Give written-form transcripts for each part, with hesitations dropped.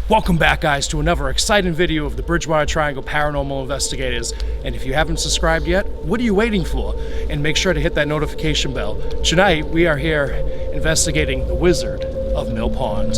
Welcome back, guys, to another exciting video of the Bridgewater Triangle Paranormal Investigators. And if you haven't subscribed yet, what are you waiting for? And make sure to hit that notification bell. Tonight, we are here investigating the Wizard of Mill Pond.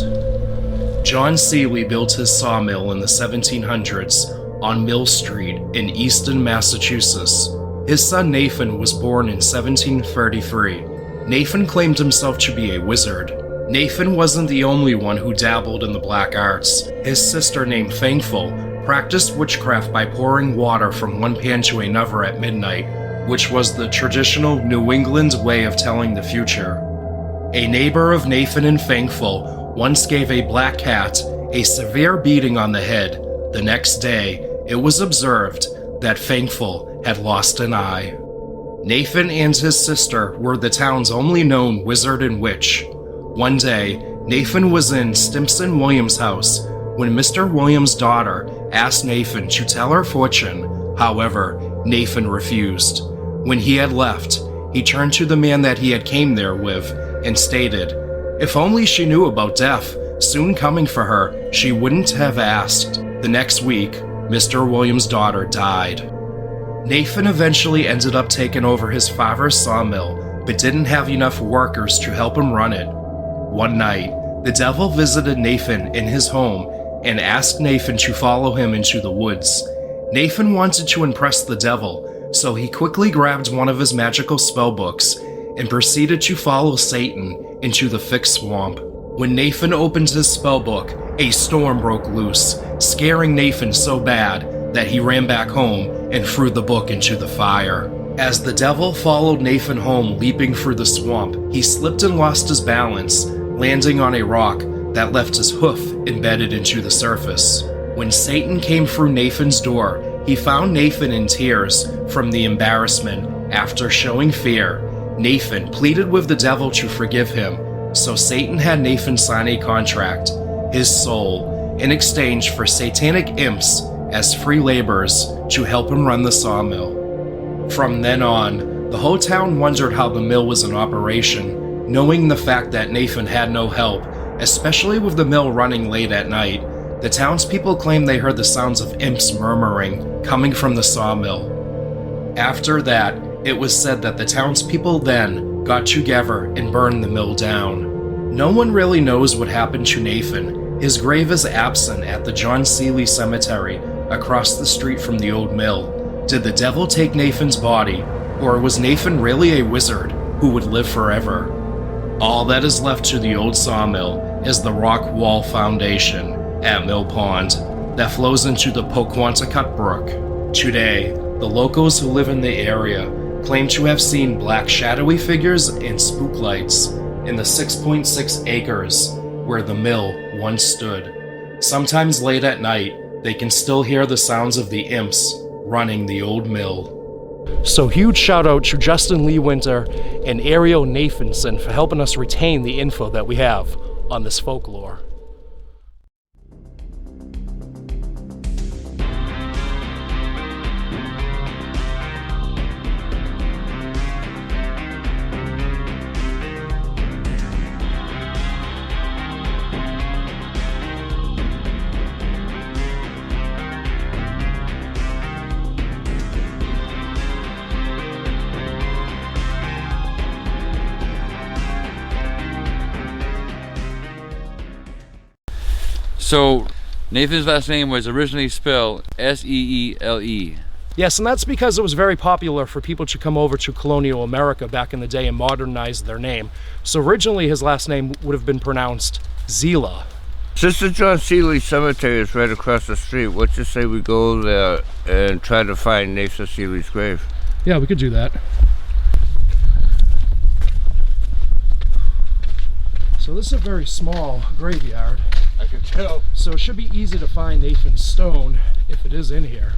John Selee built his sawmill in the 1700s on Mill Street in Easton, Massachusetts. His son Nathan was born in 1733. Nathan claimed himself to be a wizard. Nathan wasn't the only one who dabbled in the black arts. His sister, named Thankful, practiced witchcraft by pouring water from one pan to another at midnight, which was the traditional New England way of telling the future. A neighbor of Nathan and Thankful once gave a black cat a severe beating on the head. The next day, it was observed that Thankful had lost an eye. Nathan and his sister were the town's only known wizard and witch. One day, Nathan was in Stimpson Williams' house when Mr. Williams' daughter asked Nathan to tell her fortune. However, Nathan refused. When he had left, he turned to the man that he had came there with and stated, if only she knew about death soon coming for her, she wouldn't have asked. The next week, Mr. Williams' daughter died. Nathan eventually ended up taking over his father's sawmill, but didn't have enough workers to help him run it. One night, the devil visited Nathan in his home and asked Nathan to follow him into the woods. Nathan wanted to impress the devil, so he quickly grabbed one of his magical spellbooks and proceeded to follow Satan into the thick swamp. When Nathan opened his spellbook, a storm broke loose, scaring Nathan so bad that he ran back home and threw the book into the fire. As the devil followed Nathan home leaping through the swamp, he slipped and lost his balance, landing on a rock that left his hoof embedded into the surface. When Satan came through Nathan's door, he found Nathan in tears from the embarrassment. After showing fear, Nathan pleaded with the devil to forgive him, so Satan had Nathan sign a contract, his soul, in exchange for satanic imps as free laborers to help him run the sawmill. From then on, the whole town wondered how the mill was in operation, knowing the fact that Nathan had no help, especially with the mill running late at night. The townspeople claimed they heard the sounds of imps murmuring coming from the sawmill. After that, it was said that the townspeople then got together and burned the mill down. No one really knows what happened to Nathan. His grave is absent at the John Selee Cemetery across the street from the old mill. Did the devil take Nathan's body, or was Nathan really a wizard who would live forever? All that is left to the old sawmill is the rock wall foundation at Mill Pond that flows into the Poquontocut Brook. Today, the locals who live in the area claim to have seen black shadowy figures and spook lights in the 6.6 acres where the mill once stood. Sometimes late at night, they can still hear the sounds of the imps running the old mill. So huge shout out to Justin Lee Winter and Ariel Nathanson for helping us retain the info that we have on this folklore. So, Nathan's last name was originally spelled S-E-E-L-E. Yes, and that's because it was very popular for people to come over to colonial America back in the day and modernize their name. So originally his last name would have been pronounced Zila. Since the John Selee Cemetery is right across the street, what you say we go there and try to find Nathan Seelee's grave? Yeah, we could do that. So this is a very small graveyard. I can tell. So it should be easy to find Nathan's stone if it is in here.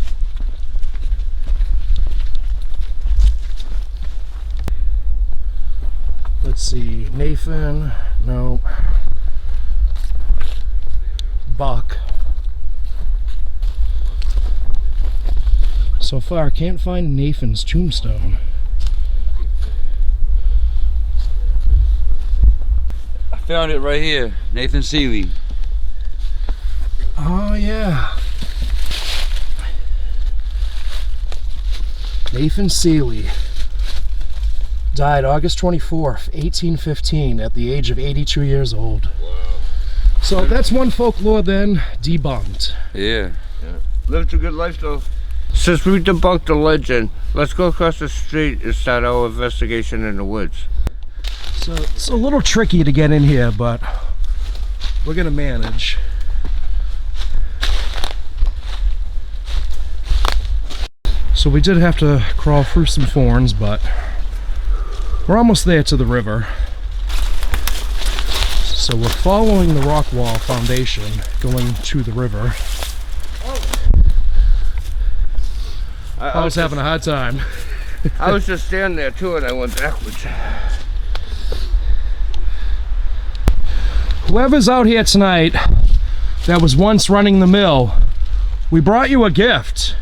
Let's see, Nathan, no. Buck. So far, I can't find Nathan's tombstone. I found it right here, Nathan Selee. Oh, yeah. Nathan Selee died August 24th, 1815 at the age of 82 years old. Wow. So that's one folklore then debunked. Yeah. Lived a good life though. Since we debunked the legend, let's go across the street and start our investigation in the woods. So it's a little tricky to get in here, but we're gonna manage. So we did have to crawl through some thorns, but we're almost there to the river. So we're following the rock wall foundation going to the river. I was having a hard time. I was just standing there too and I went backwards. Whoever's out here tonight that was once running the mill, we brought you a gift.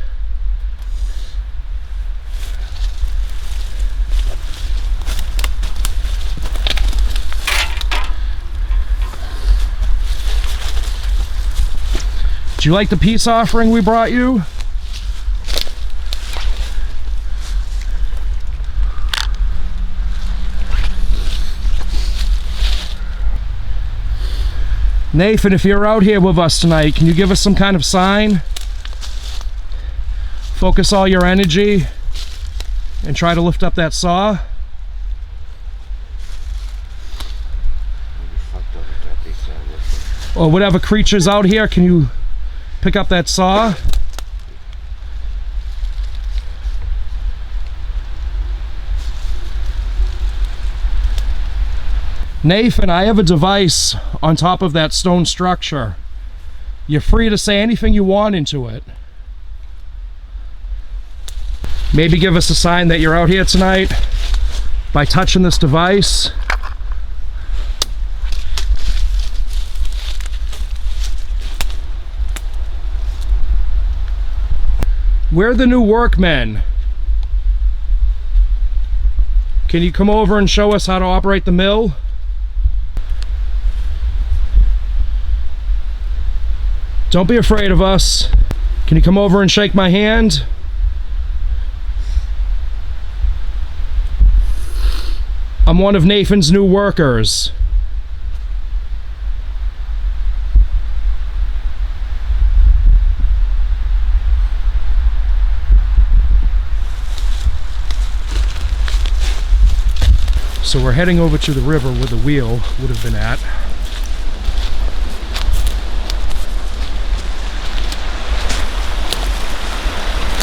Do you like the peace offering we brought you? Nathan, if you're out here with us tonight, can you give us some kind of sign? Focus all your energy and try to lift up that saw. Or whatever creature's out here, can you pick up that saw? Nathan, I have a device on top of that stone structure. You're free to say anything you want into it. Maybe give us a sign that you're out here tonight by touching this device. We're the new workmen. Can you come over and show us how to operate the mill? Don't be afraid of us. Can you come over and shake my hand? I'm one of Nathan's new workers. So we're heading over to the river where the wheel would have been at.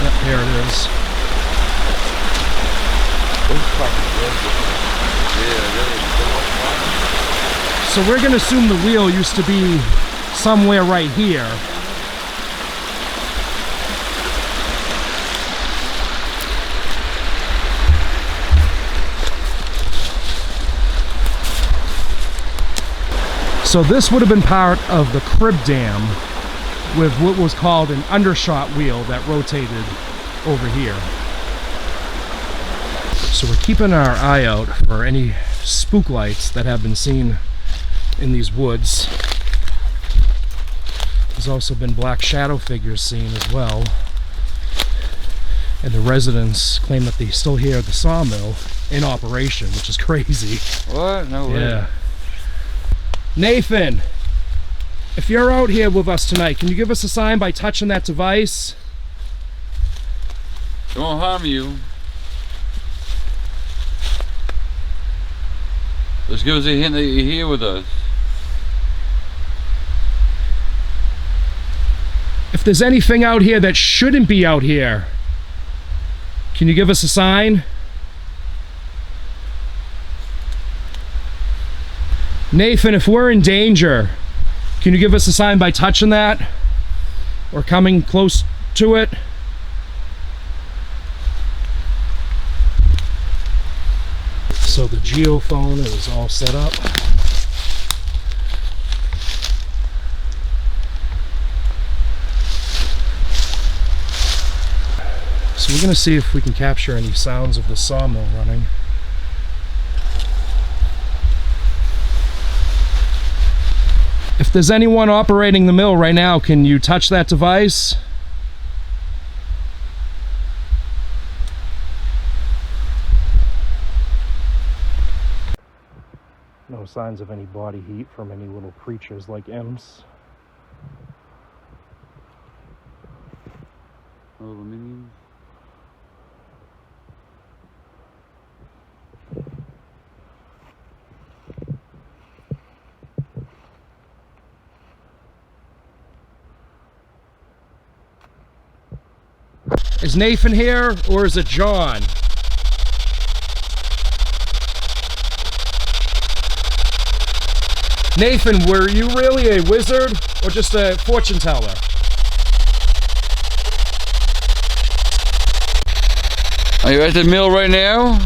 Yep, there it is. So we're going to assume the wheel used to be somewhere right here. So this would have been part of the crib dam with what was called an undershot wheel that rotated over here. So we're keeping our eye out for any spook lights that have been seen in these woods. There's also been black shadow figures seen as well. And the residents claim that they still hear the sawmill in operation, which is crazy. What? No way. Yeah. Nathan, if you're out here with us tonight, can you give us a sign by touching that device? It won't harm you. Just give us a hint that you're here with us. If there's anything out here that shouldn't be out here, can you give us a sign? Nathan, if we're in danger, can you give us a sign by touching that or coming close to it? So the geophone is all set up. So we're going to see if we can capture any sounds of the sawmill running. If there's anyone operating the mill right now, can you touch that device? No signs of any body heat from any little creatures like imps. Aluminium. Is Nathan here, or is it John? Nathan, were you really a wizard, or just a fortune teller? Are you at the mill right now?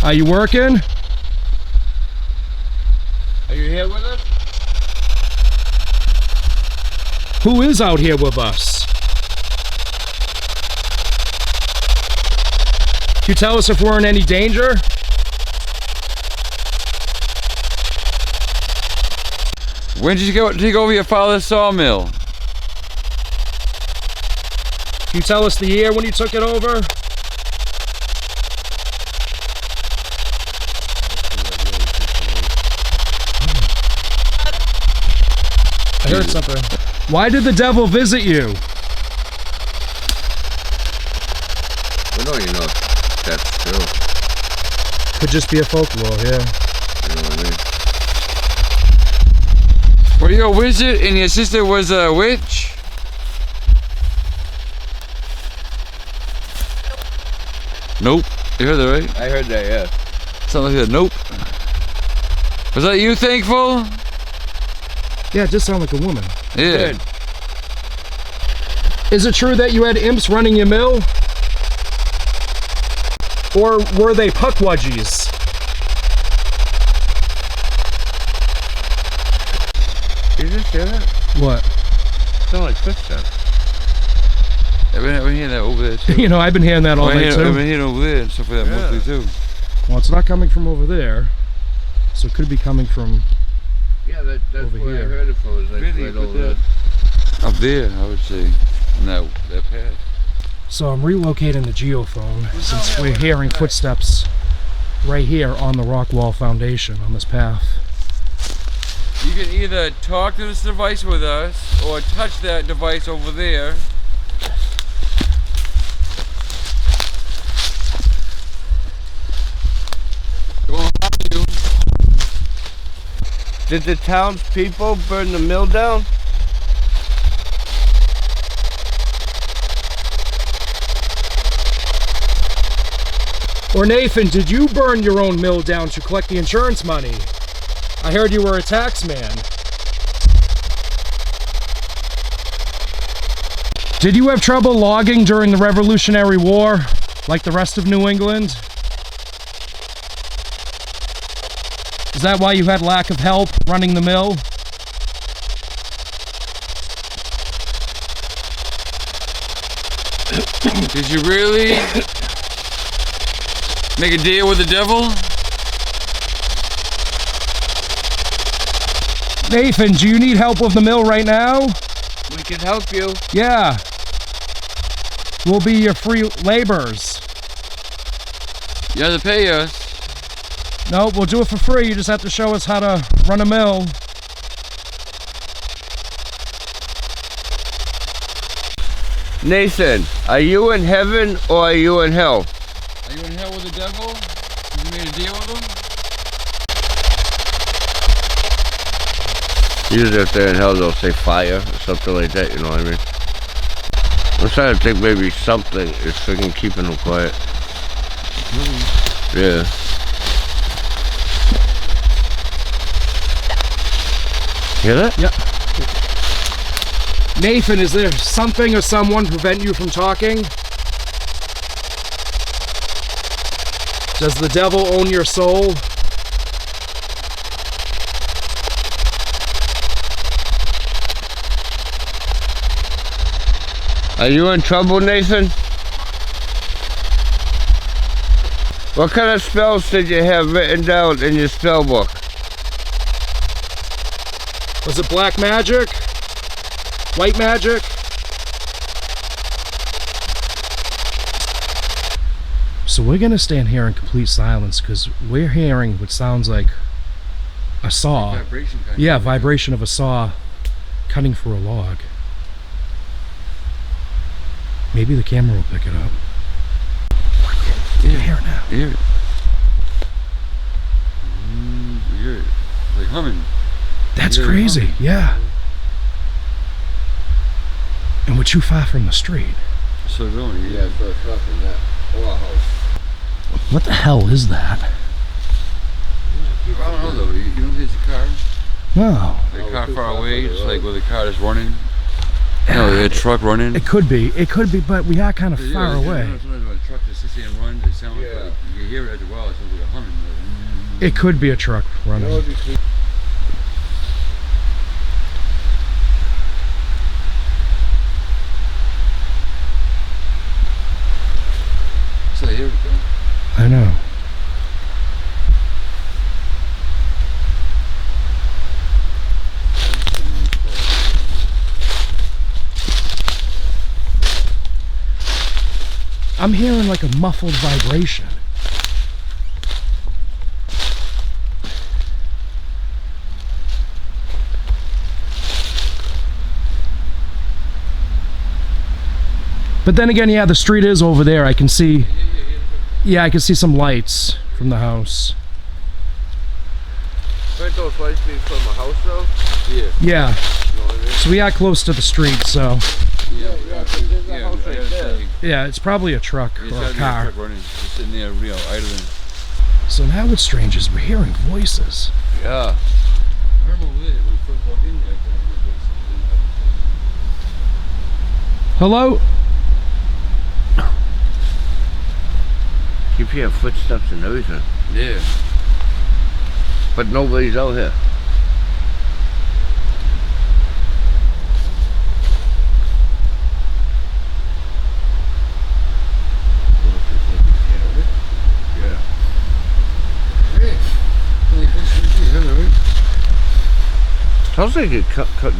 Are you working? Are you here with us? Who is out here with us? Can you tell us if we're in any danger? When did you go take over your father's sawmill? Can you tell us the year when you took it over? I heard something. Why did the devil visit you? We don't even know if that's true. Could just be a folklore, yeah. You know what I mean? Were you a wizard and your sister was a witch? Nope. You heard that right? I heard that, yeah. Sounds like a nope. Was that you, Thankful? Yeah, it just sounded like a woman. Yeah. Good. Is it true that you had imps running your mill? Or were they puckwudgies? Did you just hear that? What? Sound like footsteps. I've been hearing that over there too. You know, I've been hearing that all night I've too. been hearing over there and stuff like that mostly too. Well, it's not coming from over there, so it could be coming from Yeah, that's over where I here. heard it from. It was like Really? right Put over there. Up there, I would say. No, that path. So I'm relocating the geophone since we're hearing footsteps right here on the rock wall foundation on this path. You can either talk to this device with us or touch that device over there. It won't harm you. Did the townspeople burn the mill down? Or Nathan, did you burn your own mill down to collect the insurance money? I heard you were a tax man. Did you have trouble logging during the Revolutionary War, like the rest of New England? Is that why you had lack of help running the mill? Did you really make a deal with the devil? Nathan, do you need help with the mill right now? We can help you. Yeah. We'll be your free laborers. You have to pay us. No, we'll do it for free. You just have to show us how to run a mill. Nathan, are you in heaven or are you in hell? Are you in hell with the devil? You made a deal with him? Usually if they're in hell they'll say fire or something like that, you know what I mean? I'm trying to think maybe something is freaking keeping them quiet. Yeah. Hear that? Yep. Nathan, is there something or someone prevent you from talking? Does the devil own your soul? Are you in trouble, Nathan? What kind of spells did you have written down in your spell book? Was it black magic? White magic? So we're gonna stand here in complete silence because we're hearing what sounds like a saw. Vibration kind Yeah, of vibration of a saw cutting through a log. Maybe the camera will pick it up. You can hear it now. You hear it. You hear it. Like humming. That's You hear it crazy. humming. Yeah. And we're too far from the street. So going. Yeah, so it's nothing that. House. What the hell is that? I don't know though. You don't think it's a car? No. Like a car far away, just like where the car is running. No, a truck running. It could be, but we are kind of far away. Sometimes when a truck is sitting and runs, it sounds like you can hear it as well. It sounds like a humming. It could be a truck running. So here we go. I know. I'm hearing like a muffled vibration. But then again, yeah, the street is over there. I can see, yeah, I can see some lights from the house. Aren't those lights being from a house though? Yeah. Yeah, You know what I mean? so we are close to the street, so There's a house right there. yeah, it's probably a truck or a car. Truck running, just sitting there, idling. So now what's strange is we're hearing voices. Yeah. I remember when we first walked in there. Hello? Keep hearing footsteps and everything. Yeah. But nobody's out here. Yeah. Sounds like it's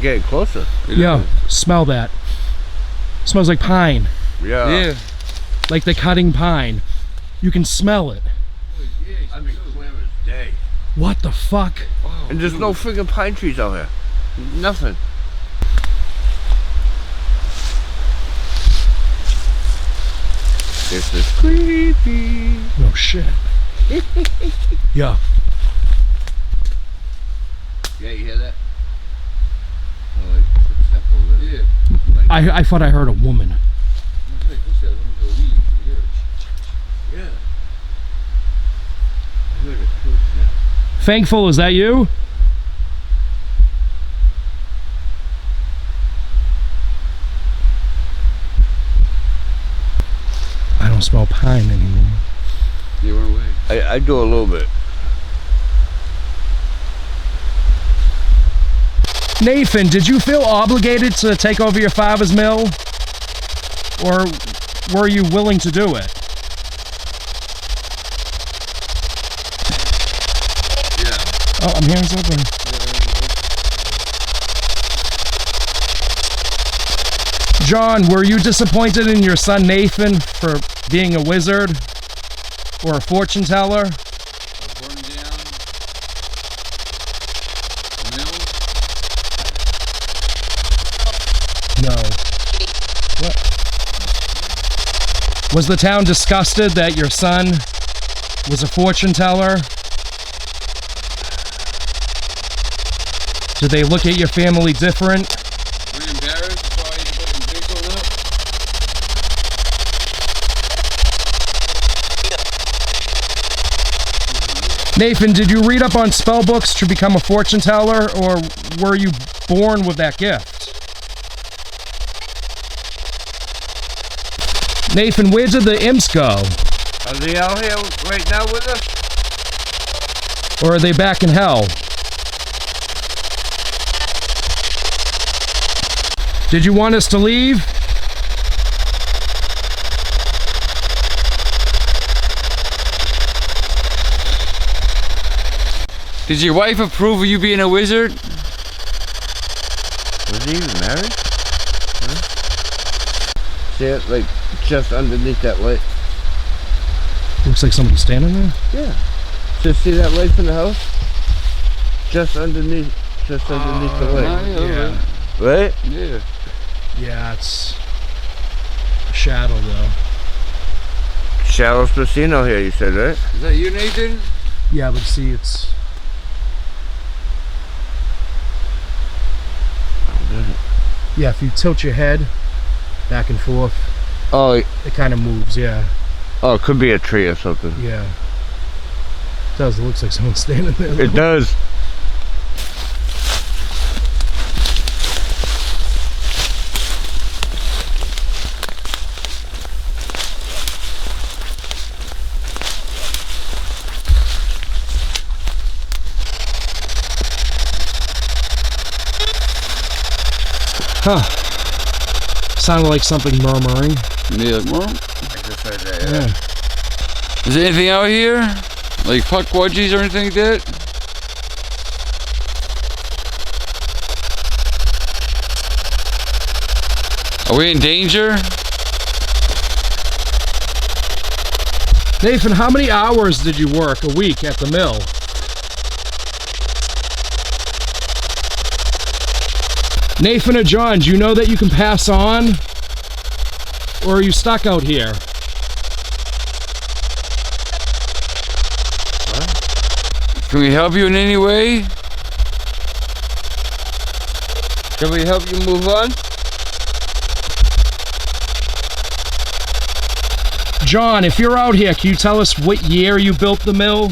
getting closer. Yeah, smell that. Smells like pine, Yeah. like the cutting pine. You can smell it. I mean, clear as day. What the fuck? And there's no friggin' pine trees out here. Nothing. This is creepy. No shit. Yeah. Yeah, you hear that? Oh, like footstep over there. Yeah. I thought I heard a woman. Yeah. I heard a footstep. Thankful, is that you? I don't smell pine anymore. You went away. I do a little bit. Nathan, did you feel obligated to take over your father's mill? Or were you willing to do it? Yeah. Oh, I'm hearing something. John, were you disappointed in your son Nathan for being a wizard or a fortune teller? Burning down. A mill. No. What? Was the town disgusted that your son was a fortune teller? Did they look at your family different? Were you embarrassed? That's why you put big one up? Nathan, did you read up on spell books to become a fortune teller, or were you born with that gift? Nathan, where did the imps go? Are they out here right now with us? Or are they back in hell? Did you want us to leave? Did your wife approve of you being a wizard? Was he even married? Huh? See it, like, just underneath that light? Looks like somebody's standing there. Yeah. Just see that light from the house? Just underneath the light. Yeah. Right? Yeah. Yeah, it's a shadow though. Shadow's Casino here, you said, right? Is that you, Nathan? Yeah, but see, it's. Yeah, if you tilt your head back and forth, Oh, it kind of moves. Yeah. oh, it could be a tree or something. Yeah. It does. It looks like someone's standing there. It does. Huh. Sounded like something murmuring. Yeah. Well, I just heard that, Yeah. is there anything out here? Like puckwudgies or anything like that? Are we in danger? Nathan, how many hours did you work a week at the mill? Nathan or John, do you know that you can pass on? Or are you stuck out here? Can we help you in any way? Can we help you move on? John, if you're out here, can you tell us what year you built the mill?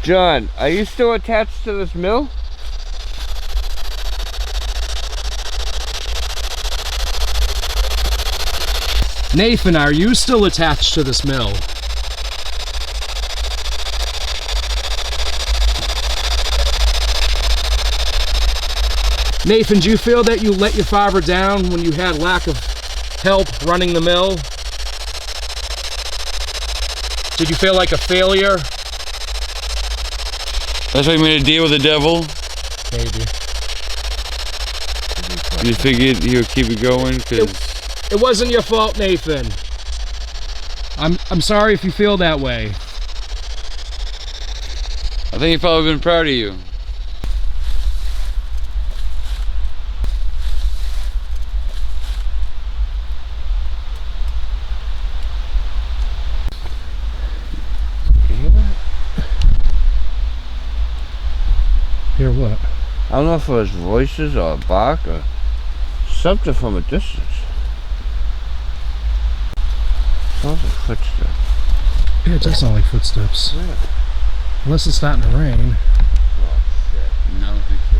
John, are you still attached to this mill? Nathan, are you still attached to this mill? Nathan, do you feel that you let your father down when you had lack of help running the mill? Did you feel like a failure? That's why you made a deal with the devil? Maybe. You figured he would keep it going? Cause It wasn't your fault, Nathan. I'm sorry if you feel that way. I think he's probably been proud of you. Hear what? I don't know if it was voices or a bark or something from a distance. Sounds like footsteps. Yeah, it does sound like footsteps. Yeah. Unless it's starting to rain. Oh shit. No, I don't think so.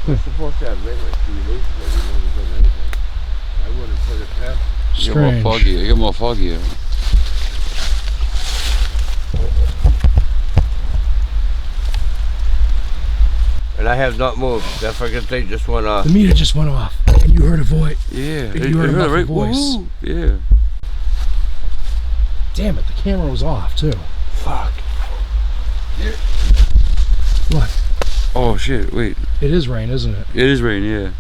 We're supposed to have rain like 2 days ago. We never done anything. I wouldn't put it past. It got more Strange. foggy. It got more foggy. And I have not moved. That fucking thing just went off. The meter just went off, and you heard a voice. Yeah. You heard a muffled voice. Woo. Yeah. Damn it, the camera was off too. Fuck. What? Oh shit, wait. It is rain, isn't it? It is rain, yeah.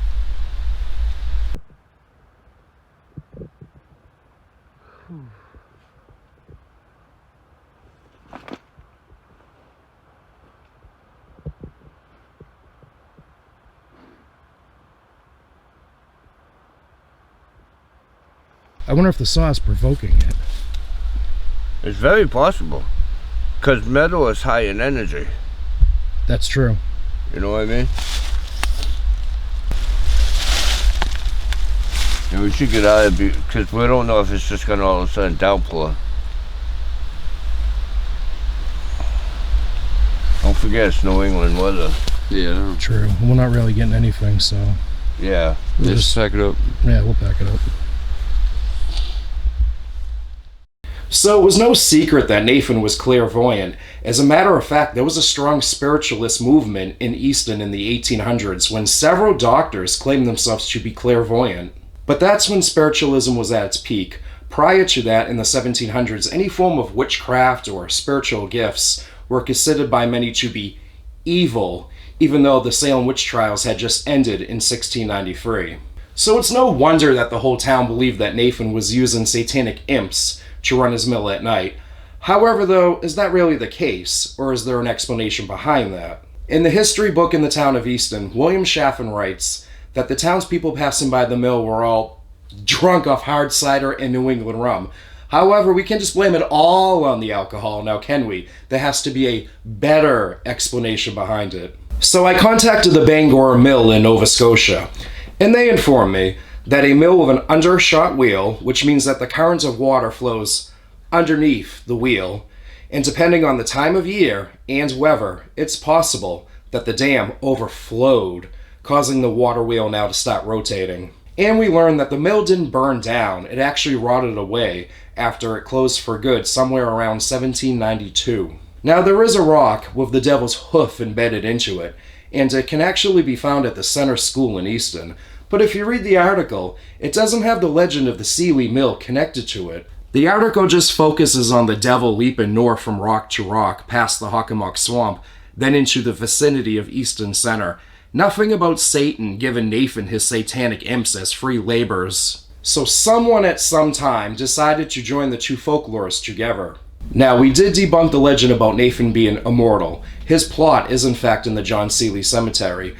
I wonder if the saw is provoking it. It's very possible. Because metal is high in energy. That's true. You know what I mean? And we should get out of it because we don't know if it's just going to all of a sudden downpour. Don't forget it's New England weather. Yeah, I know. True. We're not really getting anything, so Yeah. we'll Just pack it up. yeah, we'll pack it up. So it was no secret that Nathan was clairvoyant. As a matter of fact, there was a strong spiritualist movement in Easton in the 1800s when several doctors claimed themselves to be clairvoyant. But that's when spiritualism was at its peak. Prior to that, in the 1700s, any form of witchcraft or spiritual gifts were considered by many to be evil, even though the Salem witch trials had just ended in 1693. So it's no wonder that the whole town believed that Nathan was using satanic imps to run his mill at night. However, though, is that really the case, or is there an explanation behind that? In the history book in the town of Easton, William Chaffin writes that the townspeople passing by the mill were all drunk off hard cider and New England rum. However, we can't just blame it all on the alcohol, now can we? There has to be a better explanation behind it. So I contacted the Bangor Mill in Nova Scotia, and they informed me that a mill with an undershot wheel, which means that the current of water flows underneath the wheel, and depending on the time of year and weather, it's possible that the dam overflowed, causing the water wheel now to start rotating. And we learned that the mill didn't burn down, it actually rotted away after it closed for good somewhere around 1792. Now there is a rock with the devil's hoof embedded into it, and it can actually be found at the Center School in Easton. But if you read the article, it doesn't have the legend of the Selee Mill connected to it. The article just focuses on the devil leaping north from rock to rock past the Hockomock Swamp, then into the vicinity of Easton Center. Nothing about Satan giving Nathan his satanic imps as free laborers. So someone at some time decided to join the two folklores together. Now, we did debunk the legend about Nathan being immortal. His plot is in fact in the John Selee Cemetery.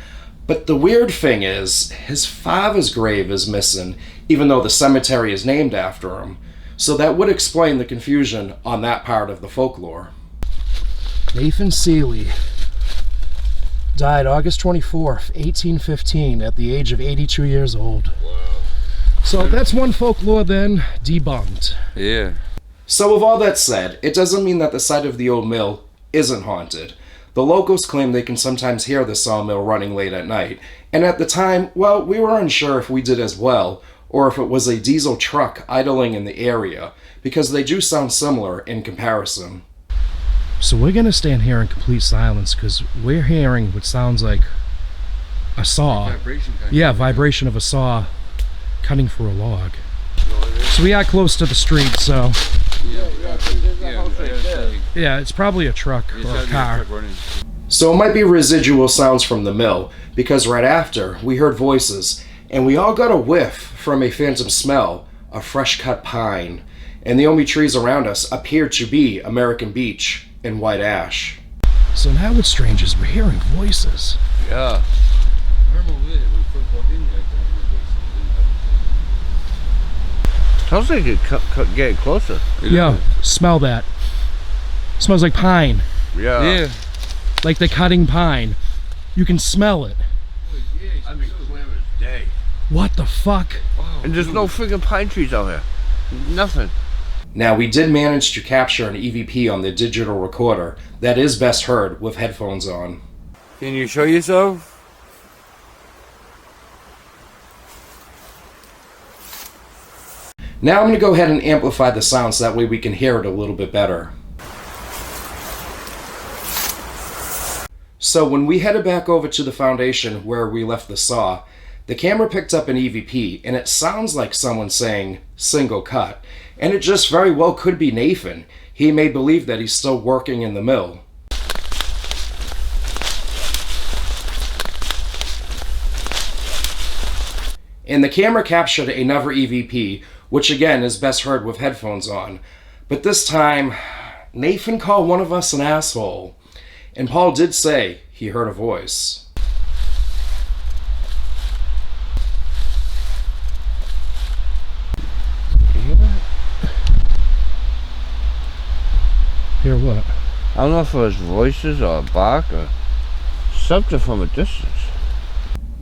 But the weird thing is, his father's grave is missing, even though the cemetery is named after him. So that would explain the confusion on that part of the folklore. Nathan Selee died August 24th, 1815, at the age of 82 years old. Wow. So that's one folklore then debunked. Yeah. So with all that said, it doesn't mean that the site of the old mill isn't haunted. The locals claim they can sometimes hear the sawmill running late at night, and at the time, well, we were unsure if we did as well, or if it was a diesel truck idling in the area, because they do sound similar in comparison. So we're gonna stand here in complete silence, because we're hearing what sounds like a saw. Vibration kind Yeah, vibration of a saw cutting through a log. So we are close to the street, so yeah, it's probably a truck or a car. So it might be residual sounds from the mill, because right after, we heard voices, and we all got a whiff from a phantom smell of fresh-cut pine, and the only trees around us appeared to be American beech and white ash. So now what's strange is we're hearing voices. Yeah. Sounds like it getting closer. Yeah, smell that. Smells like pine. Yeah. Yeah. Like the cutting pine. You can smell it. I mean, clear as day. What the fuck? And there's no friggin' pine trees out here. Nothing. Now, we did manage to capture an EVP on the digital recorder that is best heard with headphones on. Can you show yourself? Now I'm going to go ahead and amplify the sound so that way we can hear it a little bit better. So when we headed back over to the foundation where we left the saw, the camera picked up an EVP, and it sounds like someone saying single cut. And it just very well could be Nathan. He may believe that he's still working in the mill. And the camera captured another EVP, which again is best heard with headphones on. But this time, Nathan called one of us an asshole. And Paul did say he heard a voice. Hear what? I don't know if it was voices or a bark or something from a distance.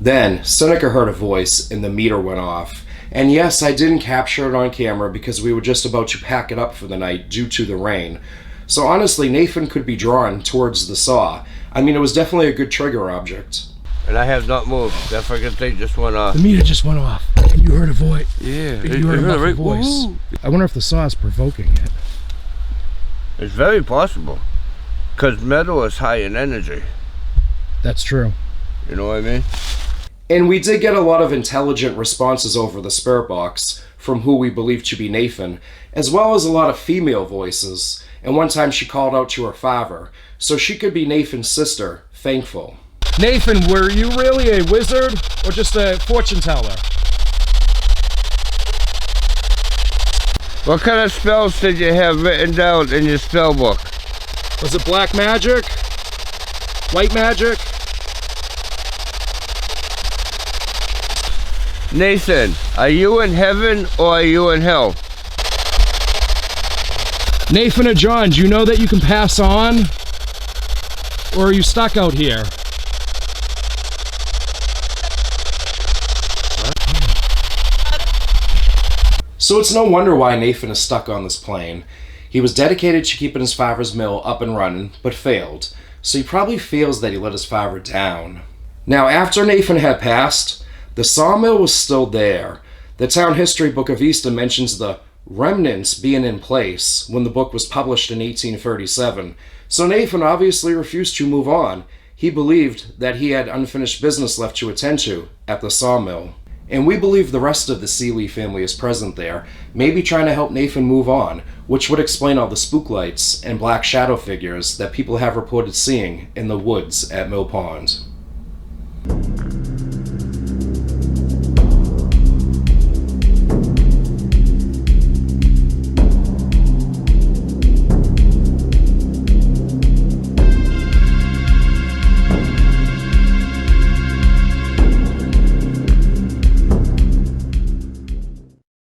Then, Seneca heard a voice and the meter went off. And yes, I didn't capture it on camera because we were just about to pack it up for the night due to the rain. So honestly, Nathan could be drawn towards the saw. I mean, it was definitely a good trigger object. And I have not moved. That fucking thing just went off. The meter just went off, and you heard a voice. Yeah. You heard a muffled voice. Woo. I wonder if the saw is provoking it. It's very possible. Because metal is high in energy. That's true. You know what I mean? And we did get a lot of intelligent responses over the spirit box from who we believe to be Nathan, as well as a lot of female voices, and one time she called out to her father, so she could be Nathan's sister, Thankful. Nathan, were you really a wizard or just a fortune teller? What kind of spells did you have written down in your spell book? Was it black magic? White magic? Nathan, are you in heaven or are you in hell? Nathan or John, do you know that you can pass on? Or are you stuck out here? So it's no wonder why Nathan is stuck on this plane. He was dedicated to keeping his father's mill up and running, but failed, so he probably feels that he let his father down. Now, after Nathan had passed, the sawmill was still there. The town history book of Easton mentions the remnants being in place when the book was published in 1837, so Nathan obviously refused to move on. He believed that he had unfinished business left to attend to at the sawmill. And we believe the rest of the Selee family is present there, maybe trying to help Nathan move on, which would explain all the spook lights and black shadow figures that people have reported seeing in the woods at Mill Pond.